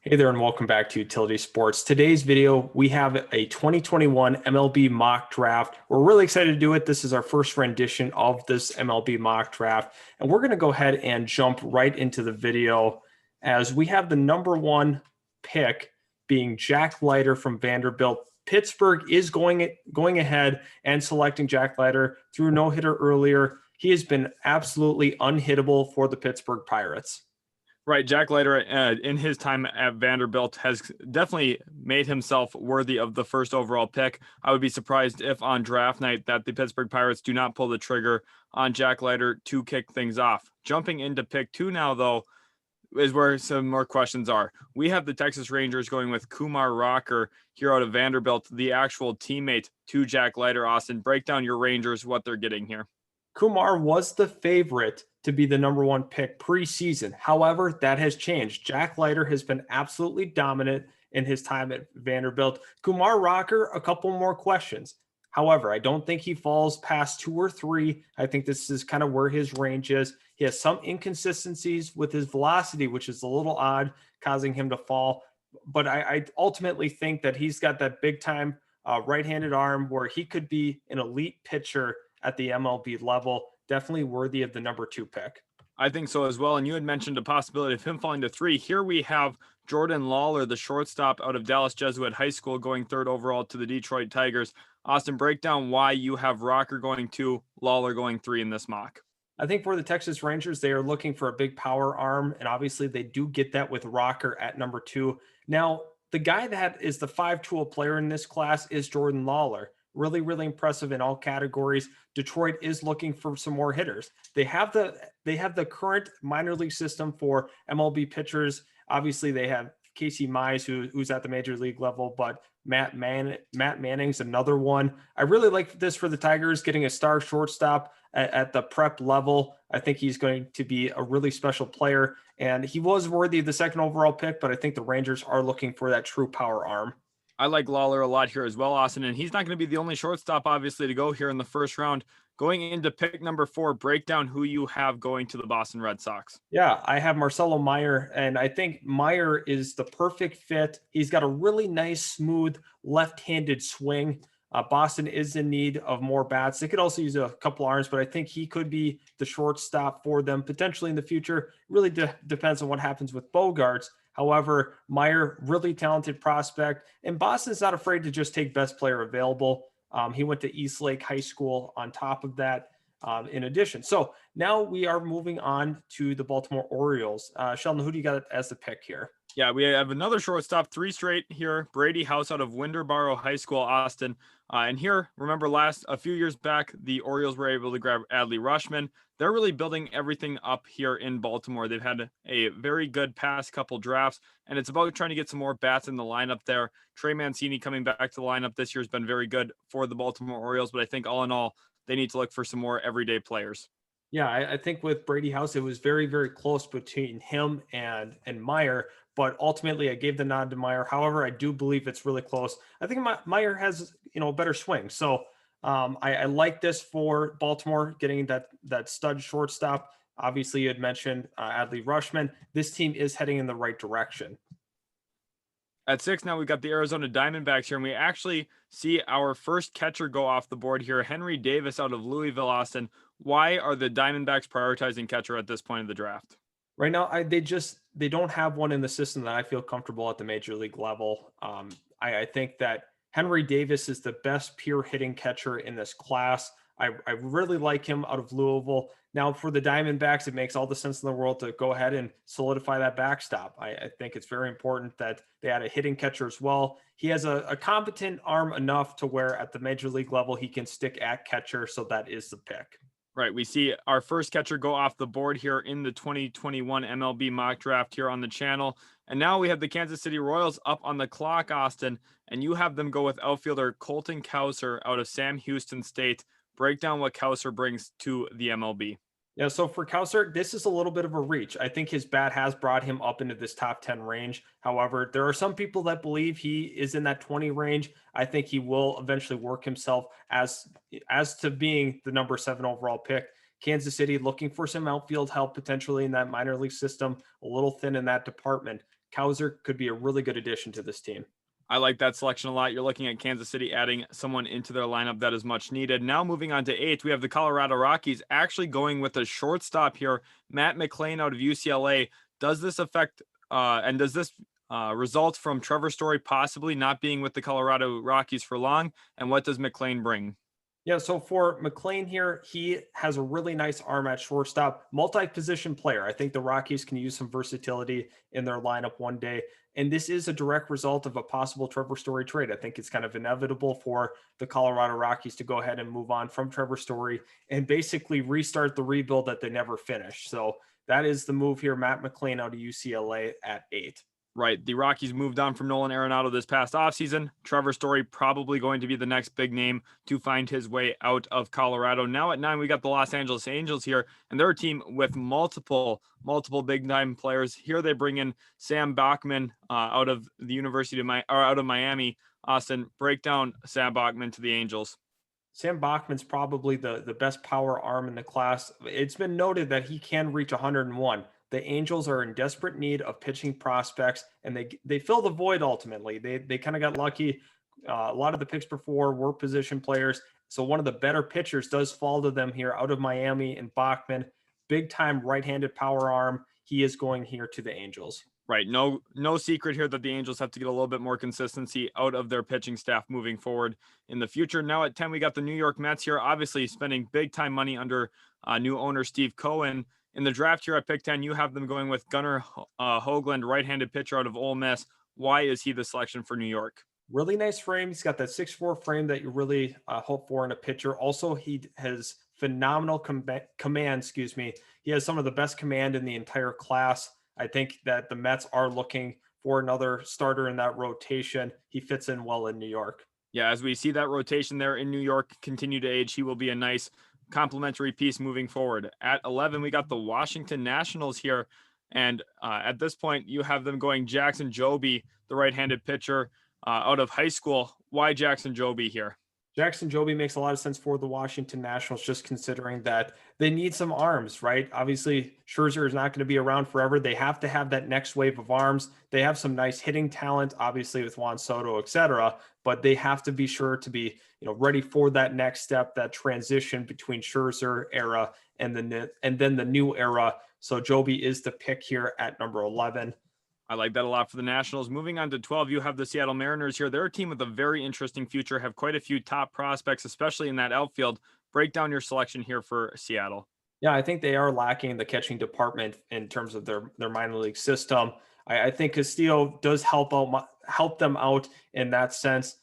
Hey there, and welcome back to Utility Sports. Today's video, we have a 2021 MLB Mock Draft. We're really excited to do it. This is our first rendition of this MLB Mock Draft, and we're going to go ahead and jump right into the video as we have the number one pick being Jack Leiter from Vanderbilt. Pittsburgh is going ahead and selecting Jack Leiter through no-hitter earlier. He has been absolutely unhittable for the Pittsburgh Pirates. Right, Jack Leiter in his time at Vanderbilt has definitely made himself worthy of the first overall pick. I would be surprised if on draft night that the Pittsburgh Pirates do not pull the trigger on Jack Leiter to kick things off. Jumping into pick 2 now, though, is where some more questions are. We have the Texas Rangers going with Kumar Rocker here out of Vanderbilt, the actual teammate to Jack Leiter. Austin, break down your Rangers, what they're getting here. Kumar was the favorite to be the number one pick preseason. However, that has changed. Jack Leiter has been absolutely dominant in his time at Vanderbilt. Kumar Rocker, a couple more questions. However, I don't think he falls past 2 or 3. I think this is kind of where his range is. He has some inconsistencies with his velocity, which is a little odd, causing him to fall. But I ultimately think that he's got that big time right-handed arm where he could be an elite pitcher at the MLB level. Definitely worthy of the number 2 pick. I think so as well. And you had mentioned a possibility of him falling to 3. Here we have Jordan Lawler, the shortstop out of Dallas Jesuit High School, going 3rd overall to the Detroit Tigers. Austin, break down why you have Rocker going 2, Lawler going 3 in this mock. I think for the Texas Rangers, they are looking for a big power arm, and obviously they do get that with Rocker at number 2. Now, the guy that is the 5-tool player in this class is Jordan Lawler. Really, really impressive in all categories. Detroit is looking for some more hitters. They have the current minor league system for MLB pitchers. Obviously, they have Casey Mize, who's at the major league level, but Matt Manning's another one. I really like this for the Tigers, getting a star shortstop at the prep level. I think he's going to be a really special player, and he was worthy of the 2nd overall pick, but I think the Rangers are looking for that true power arm. I like Lawler a lot here as well, Austin, and he's not going to be the only shortstop, obviously, to go here in the first round. Going into pick number 4, break down who you have going to the Boston Red Sox. Yeah, I have Marcelo Meyer, and I think Meyer is the perfect fit. He's got a really nice, smooth, left-handed swing. Boston is in need of more bats. They could also use a couple arms, but I think he could be the shortstop for them potentially in the future. It really depends on what happens with Bogarts. However, Meyer, really talented prospect, and Boston's not afraid to just take best player available. He went to Eastlake High School on top of that, in addition. So now we are moving on to the Baltimore Orioles. Sheldon, who do you got as the pick here? Yeah, we have another shortstop, 3 straight here. Brady House out of Winterboro High School, Austin. And here, remember a few years back, the Orioles were able to grab Adley Rutschman. They're really building everything up here in Baltimore. They've had a very good past couple drafts, and it's about trying to get some more bats in the lineup there. Trey Mancini coming back to the lineup this year has been very good for the Baltimore Orioles, but I think all in all, they need to look for some more everyday players. Yeah, I think with Brady House, it was very, very close between him and Meyer, but ultimately I gave the nod to Meyer. However, I do believe it's really close. I think Meyer has, a better swing. So I like this for Baltimore, getting that stud shortstop. Obviously, you had mentioned Adley Rutschman. This team is heading in the right direction. At 6 now, we've got the Arizona Diamondbacks here, and we actually see our first catcher go off the board here, Henry Davis out of Louisville, Austin. Why are the Diamondbacks prioritizing catcher at this point of the draft? Right now, they don't have one in the system that I feel comfortable at the major league level. I think that Henry Davis is the best pure hitting catcher in this class. I really like him out of Louisville. Now for the Diamondbacks, it makes all the sense in the world to go ahead and solidify that backstop. I think it's very important that they add a hitting catcher as well. He has a competent arm enough to where at the major league level, he can stick at catcher. So that is the pick. Right. We see our first catcher go off the board here in the 2021 MLB mock draft here on the channel. And now we have the Kansas City Royals up on the clock, Austin, and you have them go with outfielder Colton Cowser out of Sam Houston State. Break down what Cowser brings to the MLB. Yeah, so for Cowser, this is a little bit of a reach. I think his bat has brought him up into this top 10 range. However, there are some people that believe he is in that 20 range. I think he will eventually work himself as to being the number 7 overall pick. Kansas City looking for some outfield help potentially in that minor league system, a little thin in that department. Kauser could be a really good addition to this team. I like that selection a lot. You're looking at Kansas City adding someone into their lineup that is much needed. Now moving on to 8, we have the Colorado Rockies actually going with a shortstop here, Matt McClain out of UCLA. Does this affect and does this result from Trevor Story possibly not being with the Colorado Rockies for long? And what does McClain bring? Yeah, so for McLean here, he has a really nice arm at shortstop, multi-position player. I think the Rockies can use some versatility in their lineup one day. And this is a direct result of a possible Trevor Story trade. I think it's kind of inevitable for the Colorado Rockies to go ahead and move on from Trevor Story and basically restart the rebuild that they never finished. So that is the move here. Matt McLean out of UCLA at 8. Right. The Rockies moved on from Nolan Arenado this past offseason. Trevor Story probably going to be the next big name to find his way out of Colorado. Now at 9, we got the Los Angeles Angels here, and they're a team with multiple big name players. Here they bring in Sam Bachman out of the University of out of Miami. Austin, break down Sam Bachman to the Angels. Sam Bachman's probably the best power arm in the class. It's been noted that he can reach 101. The Angels are in desperate need of pitching prospects, and they fill the void ultimately. They kind of got lucky. A lot of the picks before were position players, so one of the better pitchers does fall to them here out of Miami, and Bachman, big time right-handed power arm. He is going here to the Angels. Right. No secret here that the Angels have to get a little bit more consistency out of their pitching staff moving forward in the future. Now at 10, we got the New York Mets here, obviously spending big time money under new owner Steve Cohen. In the draft here at pick 10, you have them going with Gunnar Hoagland, right-handed pitcher out of Ole Miss. Why is he the selection for New York? Really nice frame. He's got that 6'4" frame that you really hope for in a pitcher. Also, he has phenomenal command. Excuse me. He has some of the best command in the entire class. I think that the Mets are looking for another starter in that rotation. He fits in well in New York. Yeah, as we see that rotation there in New York continue to age, he will be a nice complementary piece moving forward. At 11, we got the Washington Nationals here. And at this point, you have them going Jackson Joby, the right-handed pitcher out of high school. Why Jackson Joby here? Jackson Joby makes a lot of sense for the Washington Nationals, just considering that they need some arms, right? Obviously, Scherzer is not going to be around forever. They have to have that next wave of arms. They have some nice hitting talent, obviously with Juan Soto, et cetera, but they have to be sure to be, ready for that next step, that transition between Scherzer era and then the new era. So Joby is the pick here at number 11. I like that a lot for the Nationals. Moving on to 12, you have the Seattle Mariners here. They're a team with a very interesting future, have quite a few top prospects, especially in that outfield. Break down your selection here for Seattle. Yeah, I think they are lacking the catching department in terms of their minor league system. I think Castillo does help them out in that sense.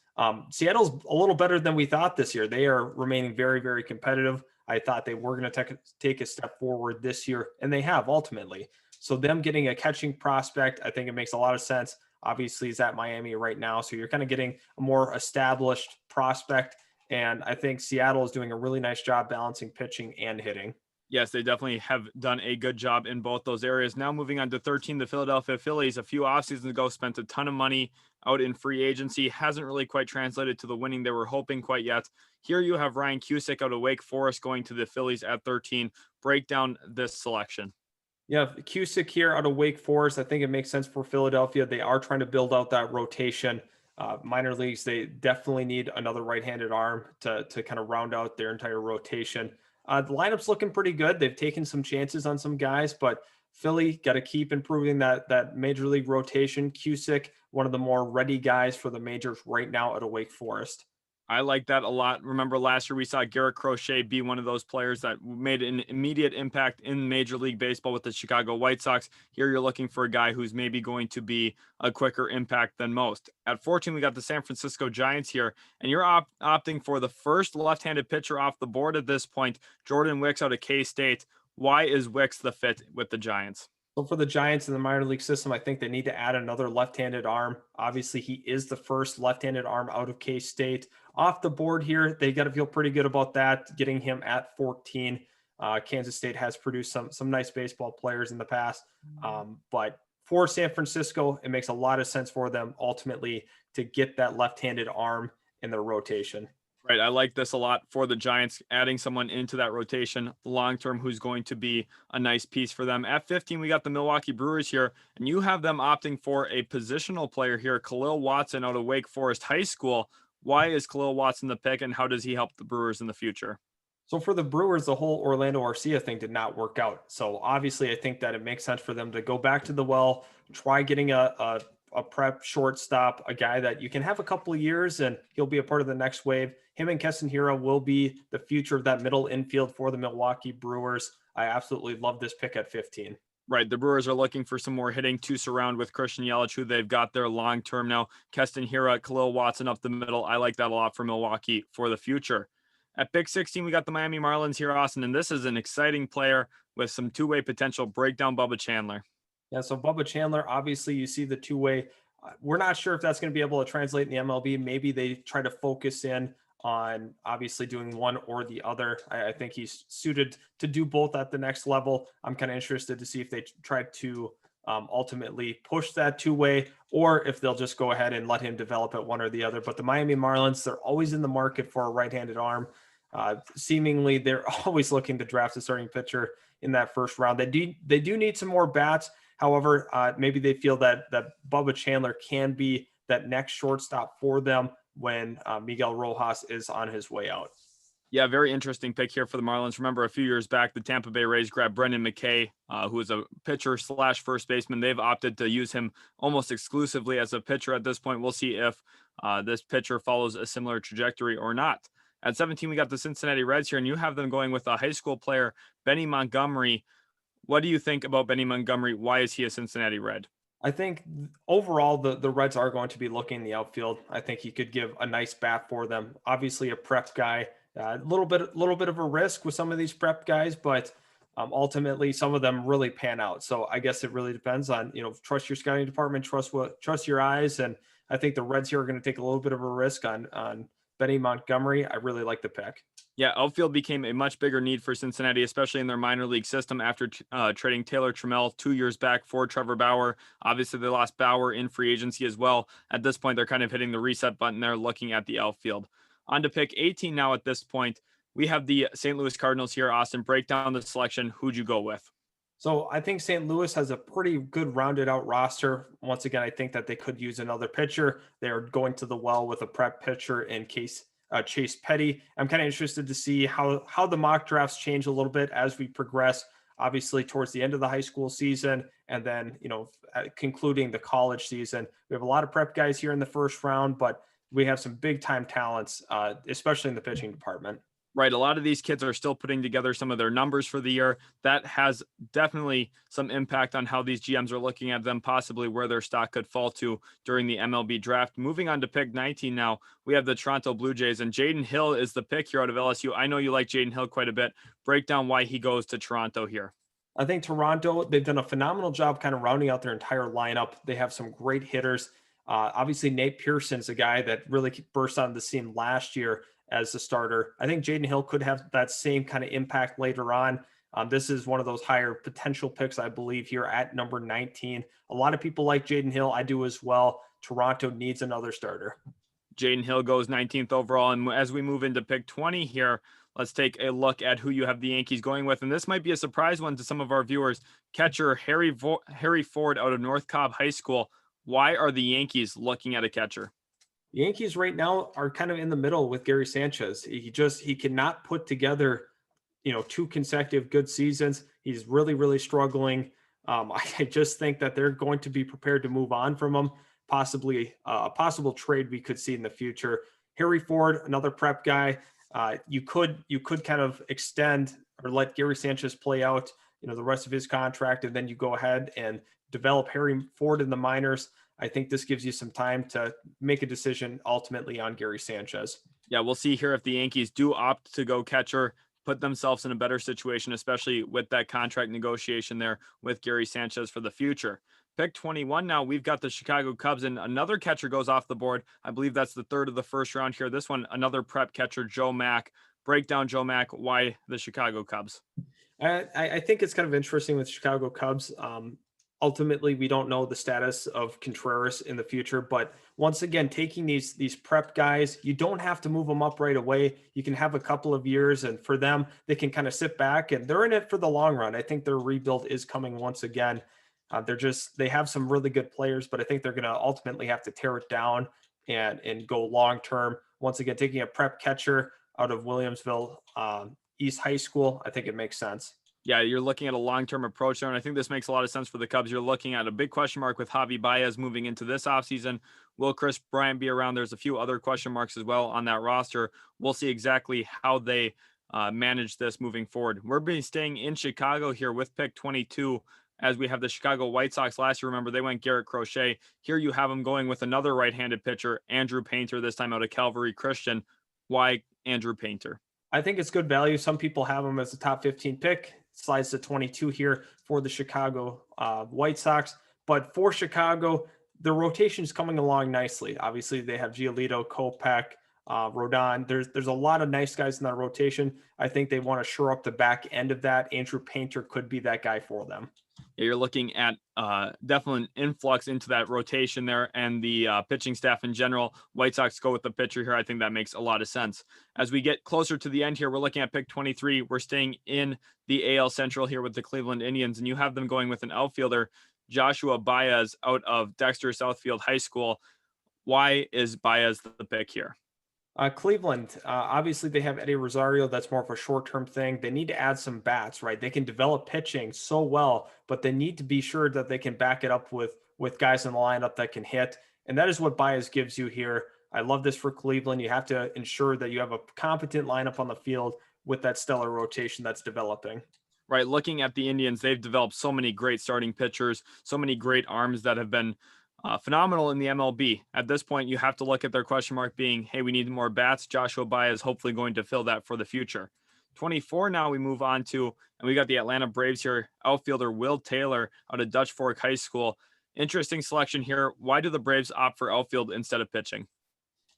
Seattle's a little better than we thought this year. They are remaining very, very competitive. I thought they were going to take a step forward this year, and they have ultimately. So them getting a catching prospect, I think it makes a lot of sense. Obviously, he's at Miami right now, so you're kind of getting a more established prospect. And I think Seattle is doing a really nice job balancing pitching and hitting. Yes, they definitely have done a good job in both those areas. Now moving on to 13, the Philadelphia Phillies, a few offseasons ago, spent a ton of money out in free agency. Hasn't really quite translated to the winning they were hoping quite yet. Here you have Ryan Cusick out of Wake Forest going to the Phillies at 13. Break down this selection. Yeah, Cusick here out of Wake Forest. I think it makes sense for Philadelphia. They are trying to build out that rotation. Minor leagues, they definitely need another right-handed arm to kind of round out their entire rotation. The lineup's looking pretty good. They've taken some chances on some guys, but Philly got to keep improving that major league rotation. Cusick, one of the more ready guys for the majors right now at a Wake Forest. I like that a lot. Remember last year we saw Garrett Crochet be one of those players that made an immediate impact in Major League Baseball with the Chicago White Sox. Here you're looking for a guy who's maybe going to be a quicker impact than most. At 14, we got the San Francisco Giants here, and you're opting for the first left-handed pitcher off the board at this point, Jordan Wicks out of K-State. Why is Wicks the fit with the Giants? So for the Giants in the minor league system, I think they need to add another left-handed arm. Obviously, he is the first left-handed arm out of K-State. Off the board here, they got to feel pretty good about that, getting him at 14. Kansas State has produced some nice baseball players in the past. But for San Francisco, it makes a lot of sense for them ultimately to get that left-handed arm in their rotation. Right. I like this a lot for the Giants, adding someone into that rotation long term who's going to be a nice piece for them. At 15, we got the Milwaukee Brewers here, and you have them opting for a positional player here, Khalil Watson out of Wake Forest High School. Why is Khalil Watson the pick, and how does he help the Brewers in the future? So for the Brewers, the whole Orlando Arcia thing did not work out. So obviously, I think that it makes sense for them to go back to the well, try getting a prep shortstop, a guy that you can have a couple of years and he'll be a part of the next wave. Him and Keston Hira will be the future of that middle infield for the Milwaukee Brewers. I absolutely love this pick at 15. Right. The Brewers are looking for some more hitting to surround with Christian Yelich, who they've got there long term now. Keston Hira, Khalil Watson up the middle. I like that a lot for Milwaukee for the future. At pick 16, we got the Miami Marlins here, Austin, and this is an exciting player with some two-way potential. Breakdown Bubba Chandler. Yeah, so Bubba Chandler, obviously, you see the two-way. We're not sure if that's going to be able to translate in the MLB. Maybe they try to focus in on obviously doing one or the other. I think he's suited to do both at the next level. I'm kind of interested to see if they try to ultimately push that two-way or if they'll just go ahead and let him develop at one or the other. But the Miami Marlins, they're always in the market for a right-handed arm. Seemingly, they're always looking to draft a starting pitcher in that first round. They do need some more bats. However, maybe they feel that Bubba Chandler can be that next shortstop for them when Miguel Rojas is on his way out. Yeah, very interesting pick here for the Marlins. Remember, a few years back, the Tampa Bay Rays grabbed Brendan McKay, who is a pitcher slash first baseman. They've opted to use him almost exclusively as a pitcher at this point. We'll see if this pitcher follows a similar trajectory or not. At 17, we got the Cincinnati Reds here, and you have them going with a high school player, Benny Montgomery. What do you think about Benny Montgomery? Why is he a Cincinnati Red? I think overall the Reds are going to be looking in the outfield. I think he could give a nice bat for them. Obviously, a prep guy, a little bit of a risk with some of these prep guys, but ultimately some of them really pan out. So I guess it really depends on trust your scouting department, trust your eyes, and I think the Reds here are going to take a little bit of a risk on Benny Montgomery. I really like the pick. Yeah, outfield became a much bigger need for Cincinnati, especially in their minor league system after trading Taylor Trammell 2 years back for Trevor Bauer. Obviously, they lost Bauer in free agency as well. At this point, they're kind of hitting the reset button there, looking at the outfield. On to pick 18 now at this point. We have the St. Louis Cardinals here. Austin, break down the selection. Who'd you go with? So I think St. Louis has a pretty good rounded out roster. Once again, I think that they could use another pitcher. They are going to the well with a prep pitcher in case Chase Petty. I'm kind of interested to see how the mock drafts change a little bit as we progress, obviously towards the end of the high school season, and then concluding the college season. We have a lot of prep guys here in the first round, but we have some big time talents, especially in the pitching department. Right. A lot of these kids are still putting together some of their numbers for the year. That has definitely some impact on how these GMs are looking at them, possibly where their stock could fall to during the MLB draft. Moving on to pick 19 now, we have the Toronto Blue Jays, and Jaden Hill is the pick here out of LSU. I know you like Jaden Hill quite a bit. Break down why he goes to Toronto here. I think Toronto, they've done a phenomenal job kind of rounding out their entire lineup. They have some great hitters. Obviously, Nate Pearson's a guy that really burst onto the scene last year as a starter. I think Jaden Hill could have that same kind of impact later on. This is one of those higher potential picks, I believe, here at number 19. A lot of people like Jaden Hill. I do as well. Toronto needs another starter. Jaden Hill goes 19th overall. And as we move into pick 20 here, let's take a look at who you have the Yankees going with. And this might be a surprise one to some of our viewers. Catcher Harry Ford out of North Cobb High School. Why are the Yankees looking at a catcher? The Yankees right now are kind of in the middle with Gary Sanchez. He cannot put together, two consecutive good seasons. He's really struggling. I just think that they're going to be prepared to move on from him. Possibly a possible trade we could see in the future. Harry Ford, another prep guy. You could kind of extend or let Gary Sanchez play out, the rest of his contract, and then you go ahead and develop Harry Ford in the minors. I think this gives you some time to make a decision ultimately on Gary Sanchez. Yeah, we'll see here if the Yankees do opt to go catcher, put themselves in a better situation, especially with that contract negotiation there with Gary Sanchez for the future. Pick 21 now, we've got the Chicago Cubs, and another catcher goes off the board. I believe that's the third of the first round here. This one, another prep catcher, Joe Mack. Break down Joe Mack. Why the Chicago Cubs? I think it's kind of interesting with Chicago Cubs. ultimately we don't know the status of Contreras in the future, but once again, taking these prep guys, you don't have to move them up right away. You can have a couple of years, and for them, they can kind of sit back and they're in it for the long run. I think their rebuild is coming once again. They have some really good players, but I think they're going to ultimately have to tear it down and go long term. Once again, taking a prep catcher out of Williamsville East High School, I think it makes sense. Yeah, you're looking at a long-term approach there, and I think this makes a lot of sense for the Cubs. You're looking at a big question mark with Javi Baez moving into this offseason. Will Chris Bryant be around? There's a few other question marks as well on that roster. We'll see exactly how they manage this moving forward. We're being staying in Chicago here with pick 22 as we have the Chicago White Sox last year. Remember, they went Garrett Crochet. Here you have them going with another right-handed pitcher, Andrew Painter, this time out of Calvary Christian. Why Andrew Painter? I think it's good value. Some people have him as a top 15 pick. Slides to 22 here for the Chicago White Sox. But for Chicago, the rotation is coming along nicely. Obviously, they have Giolito, Kopech, Rodon. There's a lot of nice guys in that rotation. I think they want to shore up the back end of that. Andrew Painter could be that guy for them. Yeah, you're looking at definitely an influx into that rotation there and the pitching staff in general. White Sox go with the pitcher here. I think that makes a lot of sense. As we get closer to the end here, we're looking at pick 23. We're staying in the AL Central here with the Cleveland Indians, and you have them going with an outfielder, Joshua Baez, out of Dexter Southfield High School. Why is Baez the pick here? Cleveland, obviously they have Eddie Rosario. That's more of a short-term thing. They need to add some bats, right? They can develop pitching so well, but they need to be sure that they can back it up with guys in the lineup that can hit. And that is what Baez gives you here. I love this for Cleveland. You have to ensure that you have a competent lineup on the field with that stellar rotation that's developing. Right, looking at the Indians, they've developed so many great starting pitchers, so many great arms that have been phenomenal in the MLB. At this point, you have to look at their question mark being, hey, we need more bats. Joshua Baez hopefully going to fill that for the future. 24 now we move on to, and we got the Atlanta Braves here, outfielder Will Taylor out of Dutch Fork High School. Interesting selection here. Why do the Braves opt for outfield instead of pitching?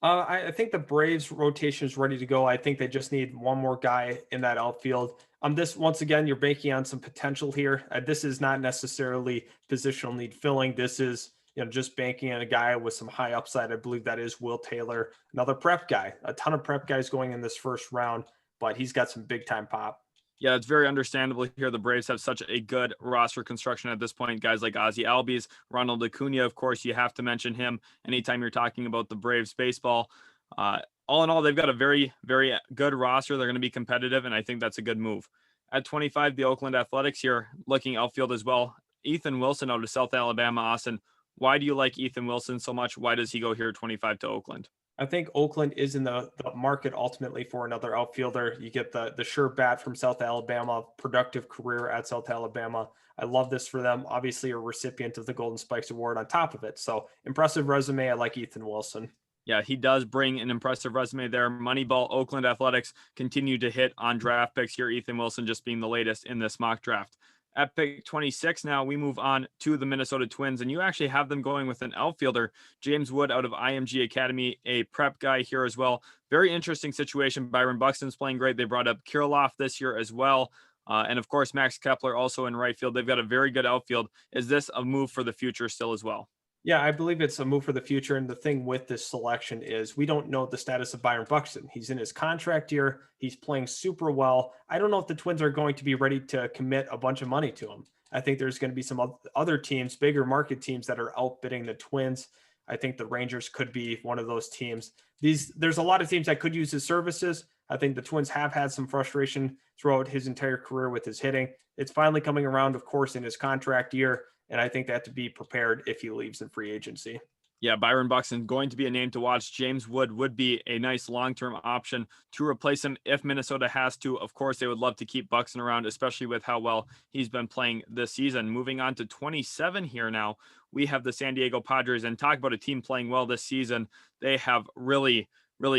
I think the Braves rotation is ready to go. I think they just need one more guy in that outfield. This once again, you're banking on some potential here. This is not necessarily positional need filling. This is just banking on a guy with some high upside. I believe that is Will Taylor, another prep guy. A ton of prep guys going in this first round, but he's got some big time pop. Yeah, it's very understandable here. The Braves have such a good roster construction at this point. Guys like Ozzy Albies, Ronald Acuna, of course, you have to mention him anytime you're talking about the Braves baseball. All in all, they've got a very, very good roster. They're going to be competitive, and I think that's a good move. At 25, the Oakland Athletics here, looking outfield as well. Ethan Wilson out of South Alabama, Austin. Why do you like Ethan Wilson so much? Why does he go here 25 to Oakland? I think Oakland is in the market ultimately for another outfielder. You get the sure bat from South Alabama, productive career at South Alabama. I love this for them. Obviously, a recipient of the Golden Spikes Award on top of it. So impressive resume. I like Ethan Wilson. Yeah, he does bring an impressive resume there. Moneyball Oakland Athletics continue to hit on draft picks here. Ethan Wilson just being the latest in this mock draft. At pick 26 now, we move on to the Minnesota Twins, and you actually have them going with an outfielder, James Wood out of IMG Academy, a prep guy here as well. Very interesting situation. Byron Buxton's playing great. They brought up Kirilloff this year as well. And of course, Max Kepler also in right field. They've got a very good outfield. Is this a move for the future still as well? Yeah, I believe it's a move for the future. And the thing with this selection is we don't know the status of Byron Buxton. He's in his contract year. He's playing super well. I don't know if the Twins are going to be ready to commit a bunch of money to him. I think there's going to be some other teams, bigger market teams that are outbidding the Twins. I think the Rangers could be one of those teams. There's a lot of teams that could use his services. I think the Twins have had some frustration throughout his entire career with his hitting. It's finally coming around, of course, in his contract year. And I think they have to be prepared if he leaves in free agency. Yeah, Byron Buxton going to be a name to watch. James Wood would be a nice long-term option to replace him if Minnesota has to. Of course, they would love to keep Buxton around, especially with how well he's been playing this season. Moving on to 27 here now, we have the San Diego Padres, and talk about a team playing well this season. They have really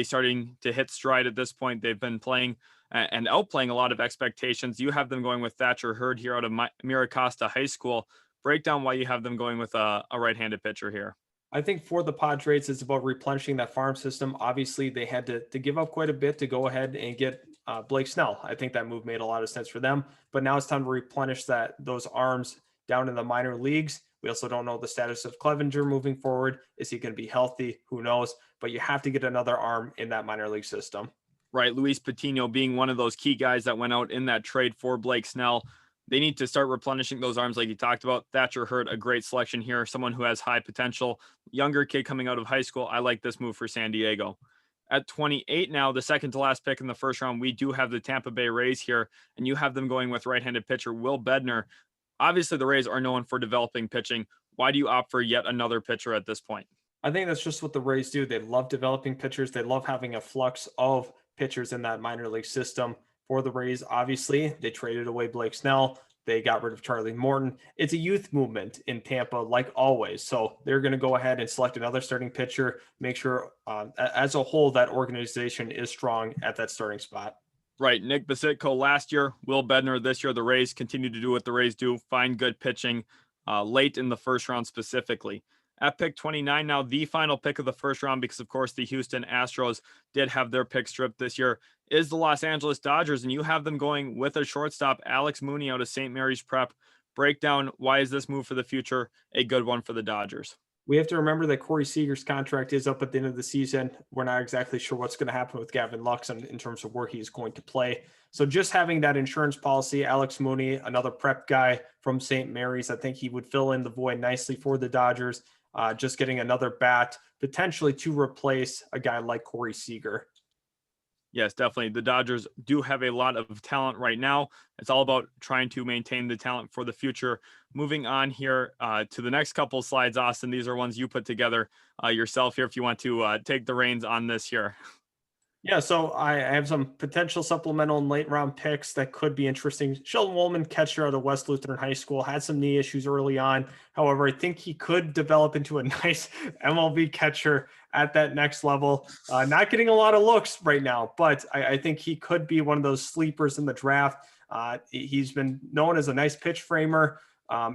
starting to hit stride at this point. They've been playing and outplaying a lot of expectations. You have them going with Thatcher Hurd here out of Miracosta High School. Break down why you have them going with a right-handed pitcher here. I think for the Padres, it's about replenishing that farm system. Obviously, they had to give up quite a bit to go ahead and get Blake Snell. I think that move made a lot of sense for them. But now it's time to replenish those arms down in the minor leagues. We also don't know the status of Clevenger moving forward. Is he going to be healthy? Who knows? But you have to get another arm in that minor league system. Right. Luis Patino being one of those key guys that went out in that trade for Blake Snell. They need to start replenishing those arms like you talked about. Thatcher Hurd, a great selection here, someone who has high potential. Younger kid coming out of high school. I like this move for San Diego. At 28 now, the second to last pick in the first round, we do have the Tampa Bay Rays here, and you have them going with right-handed pitcher Will Bednar. Obviously, the Rays are known for developing pitching. Why do you opt for yet another pitcher at this point? I think that's just what the Rays do. They love developing pitchers. They love having a flux of pitchers in that minor league system. For the Rays, obviously, they traded away Blake Snell. They got rid of Charlie Morton. It's a youth movement in Tampa, like always. So they're going to go ahead and select another starting pitcher, make sure as a whole that organization is strong at that starting spot. Right. Nick Basitko last year, Will Bednar this year. The Rays continue to do what the Rays do, find good pitching late in the first round specifically. At pick 29 now, the final pick of the first round, because of course the Houston Astros did have their pick stripped this year, is the Los Angeles Dodgers, and you have them going with a shortstop, Alex Mooney out of St. Mary's Prep. Breakdown, why is this move for the future a good one for the Dodgers? We have to remember that Corey Seager's contract is up at the end of the season. We're not exactly sure what's going to happen with Gavin Lux in terms of where he's going to play. So just having that insurance policy, Alex Mooney, another prep guy from St. Mary's, I think he would fill in the void nicely for the Dodgers. Just getting another bat potentially to replace a guy like Corey Seager. Yes, definitely. The Dodgers do have a lot of talent right now. It's all about trying to maintain the talent for the future. Moving on here to the next couple slides, Austin. These are ones you put together yourself here if you want to take the reins on this here. Yeah, so I have some potential supplemental and late round picks that could be interesting. Sheldon Woolman, catcher out of West Lutheran High School, had some knee issues early on. However, I think he could develop into a nice MLB catcher at that next level. Not getting a lot of looks right now, but I think he could be one of those sleepers in the draft. He's been known as a nice pitch framer.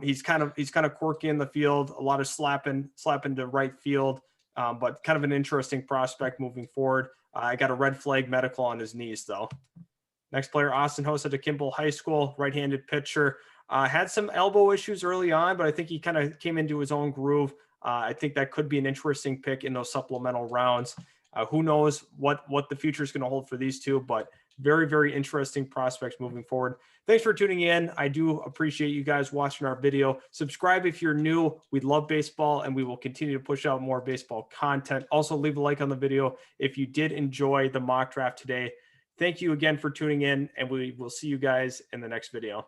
He's kind of quirky in the field, a lot of slapping to right field, but kind of an interesting prospect moving forward. I got a red flag medical on his knees, though. Next player, Austin Hosa to Kimball High School, right-handed pitcher. Had some elbow issues early on, but I think he kind of came into his own groove. I think that could be an interesting pick in those supplemental rounds. Who knows what the future is going to hold for these two, but very, very interesting prospects moving forward. Thanks for tuning in. I do appreciate you guys watching our video. Subscribe if you're new. We love baseball, and we will continue to push out more baseball content. Also, leave a like on the video if you did enjoy the mock draft today. Thank you again for tuning in, and we will see you guys in the next video.